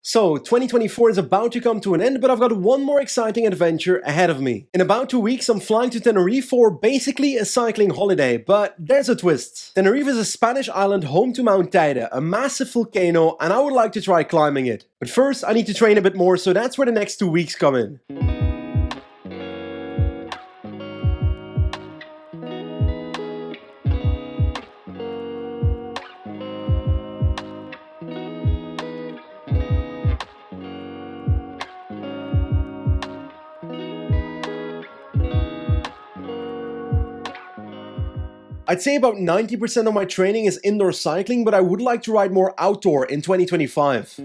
So, 2024 is about to come to an end, but I've got one more exciting adventure ahead of me. In about 2 weeks, I'm flying to Tenerife for basically a cycling holiday, but there's a twist. Tenerife is a Spanish island home to Mount Teide, a massive volcano, and I would like to try climbing it. But first, I need to train a bit more, so that's where the next 2 weeks come in. I'd say about 90% of my training is indoor cycling, but I would like to ride more outdoor in 2025.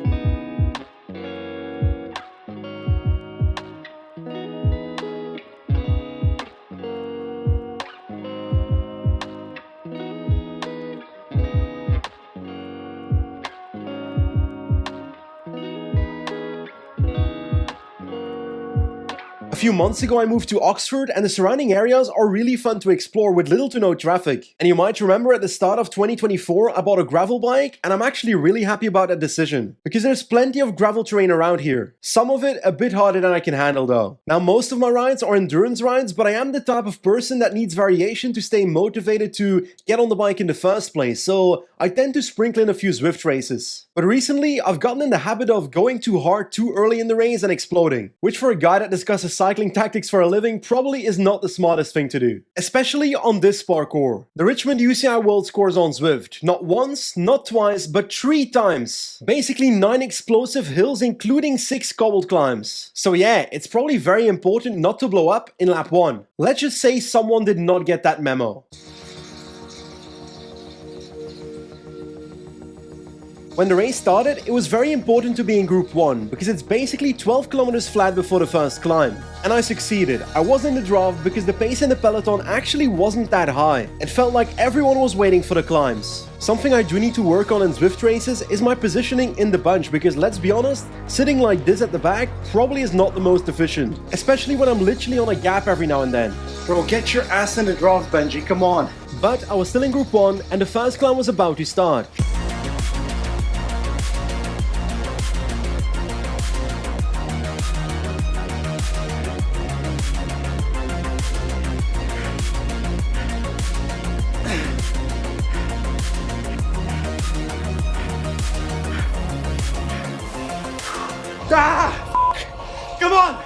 A few months ago I moved to Oxford and the surrounding areas are really fun to explore with little to no traffic. And you might remember at the start of 2024 I bought a gravel bike and I'm actually really happy about that decision. Because there's plenty of gravel terrain around here. Some of it a bit harder than I can handle though. Now most of my rides are endurance rides, but I am the type of person that needs variation to stay motivated to get on the bike in the first place, so I tend to sprinkle in a few Zwift races. But recently I've gotten in the habit of going too hard too early in the race and exploding, which for a guy that discusses cycling tactics for a living probably is not the smartest thing to do. Especially on this parkour. The Richmond UCI World scores on Zwift, not once, not twice, but 3 times. Basically 9 explosive hills including 6 cobbled climbs. So yeah, it's probably very important not to blow up in lap 1. Let's just say someone did not get that memo. When the race started, it was very important to be in group 1, because it's basically 12 kilometers flat before the first climb. And I succeeded. I was in the draft because the pace in the peloton actually wasn't that high. It felt like everyone was waiting for the climbs. Something I do need to work on in Zwift races is my positioning in the bunch, because let's be honest, sitting like this at the back probably is not the most efficient. Especially when I'm literally on a gap every now and then. Bro, get your ass in the draft, Benji, come on. But I was still in group 1 and the first climb was about to start. Ah! Come on!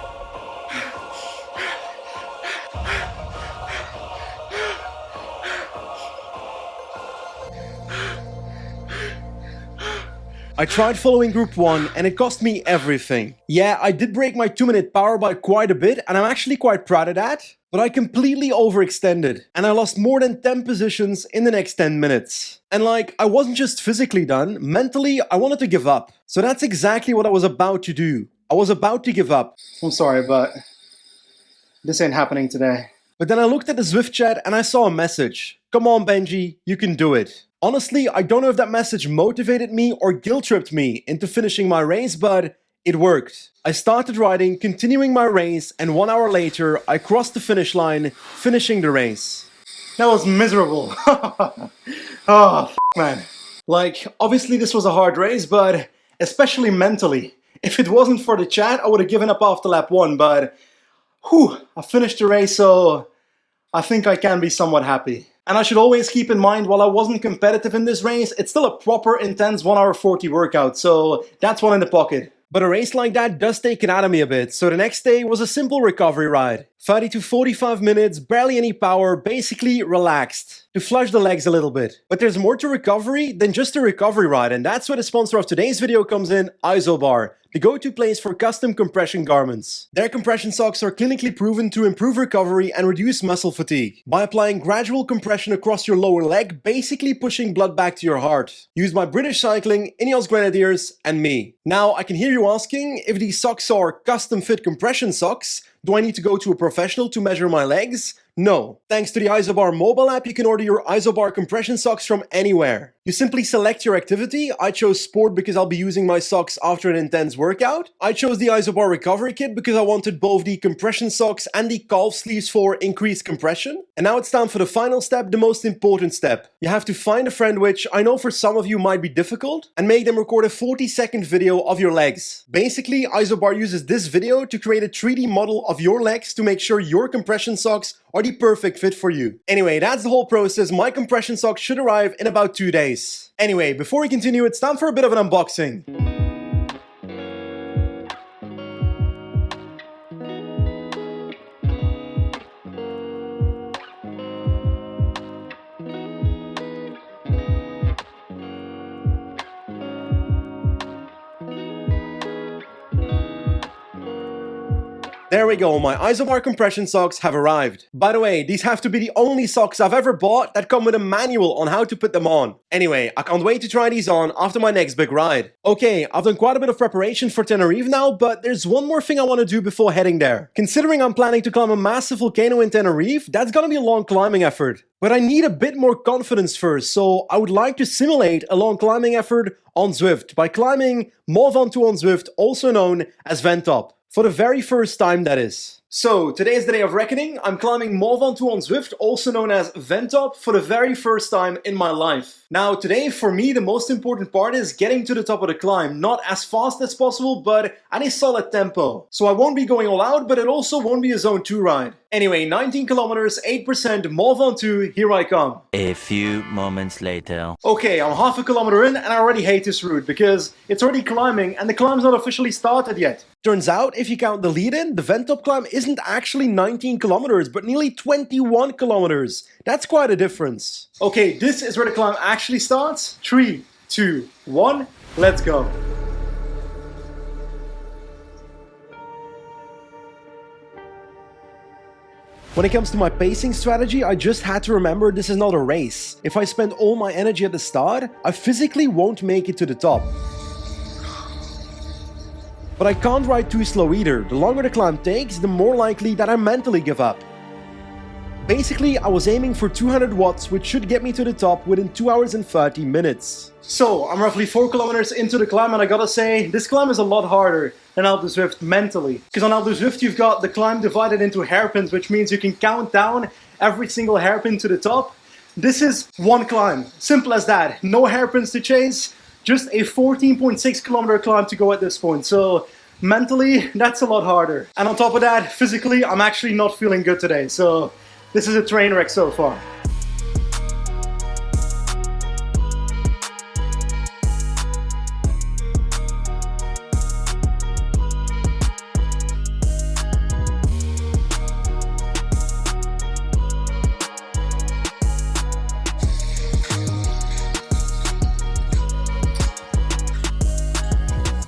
I tried following group 1 and it cost me everything. Yeah, I did break my 2-minute power by quite a bit and I'm actually quite proud of that. But I completely overextended and I lost more than 10 positions in the next 10 minutes. And like, I wasn't just physically done, mentally I wanted to give up. So that's exactly what I was about to do. I was about to give up. I'm sorry, but this ain't happening today. But then I looked at the Zwift chat and I saw a message. Come on Benji, you can do it. Honestly, I don't know if that message motivated me or guilt-tripped me into finishing my race, but it worked. I started riding, continuing my race, and 1 hour later, I crossed the finish line, finishing the race. That was miserable. Oh, man. Like, obviously this was a hard race, but especially mentally. If it wasn't for the chat, I would have given up after lap 1, but whew, I finished the race, so I think I can be somewhat happy. And I should always keep in mind, while I wasn't competitive in this race, it's still a proper intense 1 hour 40 workout, so that's one in the pocket. But a race like that does take it out of me a bit, so the next day was a simple recovery ride. 30 to 45 minutes, barely any power, basically relaxed. To flush the legs a little bit. But there's more to recovery than just a recovery ride, and that's where the sponsor of today's video comes in, Isobar, the go-to place for custom compression garments. Their compression socks are clinically proven to improve recovery and reduce muscle fatigue by applying gradual compression across your lower leg, basically pushing blood back to your heart. Used by British Cycling, Ineos Grenadiers, and me. Now, I can hear you asking, if these socks are custom fit compression socks, do I need to go to a professional to measure my legs? No. Thanks to the Isobar mobile app, you can order your Isobar compression socks from anywhere. You simply select your activity. I chose sport because I'll be using my socks after an intense workout. I chose the Isobar recovery kit because I wanted both the compression socks and the calf sleeves for increased compression. And now it's time for the final step, the most important step. You have to find a friend, which I know for some of you might be difficult, and make them record a 40-second video of your legs. Basically, Isobar uses this video to create a 3D model of your legs to make sure your compression socks are the perfect fit for you. Anyway, that's the whole process. My compression socks should arrive in about 2 days. Anyway, before we continue, it's time for a bit of an unboxing. There we go, my Isobar compression socks have arrived. By the way, these have to be the only socks I've ever bought that come with a manual on how to put them on. Anyway, I can't wait to try these on after my next big ride. Okay, I've done quite a bit of preparation for Tenerife now, but there's one more thing I want to do before heading there. Considering I'm planning to climb a massive volcano in Tenerife, that's gonna be a long climbing effort. But I need a bit more confidence first, so I would like to simulate a long climbing effort on Zwift by climbing Mont Ventoux on Zwift, also known as Ven-Top. For the very first time, that is. So, today is the day of reckoning. I'm climbing Mont Ventoux on Zwift, also known as Ven-Top, for the very first time in my life. Now, today, for me, the most important part is getting to the top of the climb. Not as fast as possible, but at a solid tempo. So I won't be going all out, but it also won't be a zone 2 ride. Anyway, 19 kilometers, 8%, Mont Ventoux, here I come. A few moments later. Okay, I'm half a kilometer in and I already hate this route because it's already climbing and the climb's not officially started yet. Turns out, if you count the lead-in, the Ven-Top climb isn't actually 19 kilometers, but nearly 21 kilometers. That's quite a difference. Okay, this is where the climb actually starts. 3, 2, 1, let's go. When it comes to my pacing strategy, I just had to remember this is not a race. If I spend all my energy at the start, I physically won't make it to the top. But I can't ride too slow either. The longer the climb takes, the more likely that I mentally give up. Basically, I was aiming for 200 watts, which should get me to the top within 2 hours and 30 minutes. So, I'm roughly 4 kilometers into the climb, and I gotta say, this climb is a lot harder than Alpe du Zwift mentally. Because on Alpe du Zwift, you've got the climb divided into hairpins, which means you can count down every single hairpin to the top. This is one climb. Simple as that. No hairpins to chase. Just a 14.6 kilometer climb to go at this point. So, mentally, that's a lot harder. And on top of that, physically, I'm actually not feeling good today. So, this is a train wreck so far.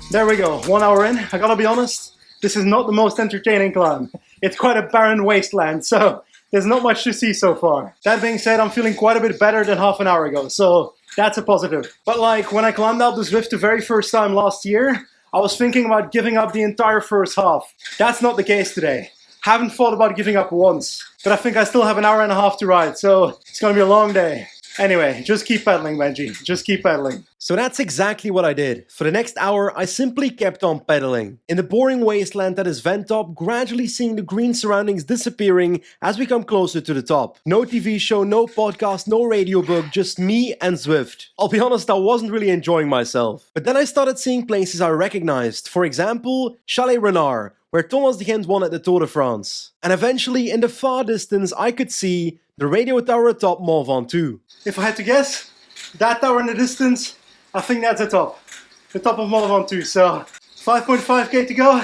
There we go, 1 hour in. I gotta be honest, this is not the most entertaining climb. It's quite a barren wasteland, so there's not much to see so far. That being said, I'm feeling quite a bit better than half an hour ago, so that's a positive. But like, when I climbed Alpe du Zwift the very first time last year, I was thinking about giving up the entire first half. That's not the case today. Haven't thought about giving up once, but I think I still have an hour and a half to ride, so it's gonna be a long day. Anyway, just keep pedaling, Benji. Just keep pedaling. So that's exactly what I did. For the next hour, I simply kept on pedaling. In the boring wasteland that is Ven-Top, gradually seeing the green surroundings disappearing as we come closer to the top. No TV show, no podcast, no radio book, just me and Zwift. I'll be honest, I wasn't really enjoying myself. But then I started seeing places I recognized. For example, Chalet Renard, where Thomas de Gent won at the Tour de France. And eventually, in the far distance, I could see the radio tower atop Mont Ventoux. If I had to guess, that tower in the distance, I think that's the top of Mont Ventoux. So 5.5k to go,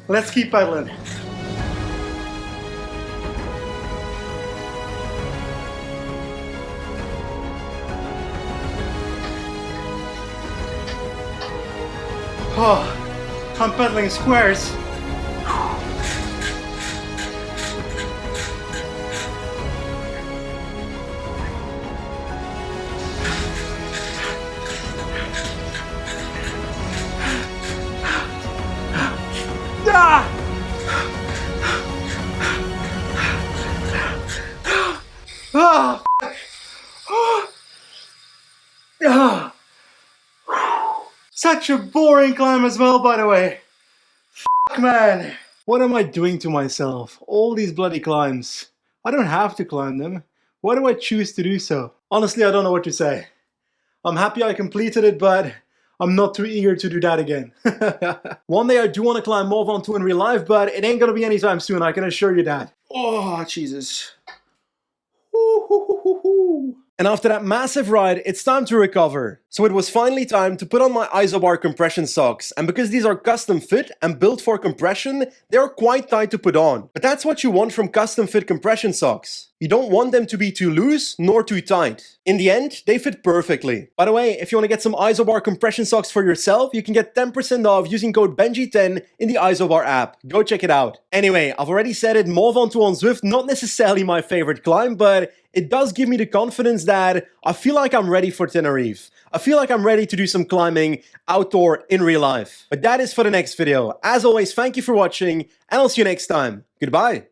let's keep pedaling. Oh, I'm pedaling squares. Such a boring climb as well, by the way. Fuck, man. What am I doing to myself? All these bloody climbs. I don't have to climb them. Why do I choose to do so? Honestly, I don't know what to say. I'm happy I completed it, but I'm not too eager to do that again. One day I do want to climb Mont Ventoux in real life, but it ain't gonna be anytime soon, I can assure you that. Oh, Jesus. And after that massive ride, it's time to recover. So it was finally time to put on my isobar compression socks, and because these are custom fit and built for compression, they are quite tight to put on. But that's what you want from custom fit compression socks. You don't want them to be too loose nor too tight. In the end, they fit perfectly. By the way, if you want to get some isobar compression socks for yourself, you can get 10% off using code BENJI10 in the isobar app. Go check it out. Anyway, I've already said it, Mont Ventoux on Zwift, not necessarily my favorite climb, but it does give me the confidence that I feel like I'm ready for Tenerife. I feel like I'm ready to do some climbing outdoor in real life. But that is for the next video. As always, thank you for watching, and I'll see you next time. Goodbye.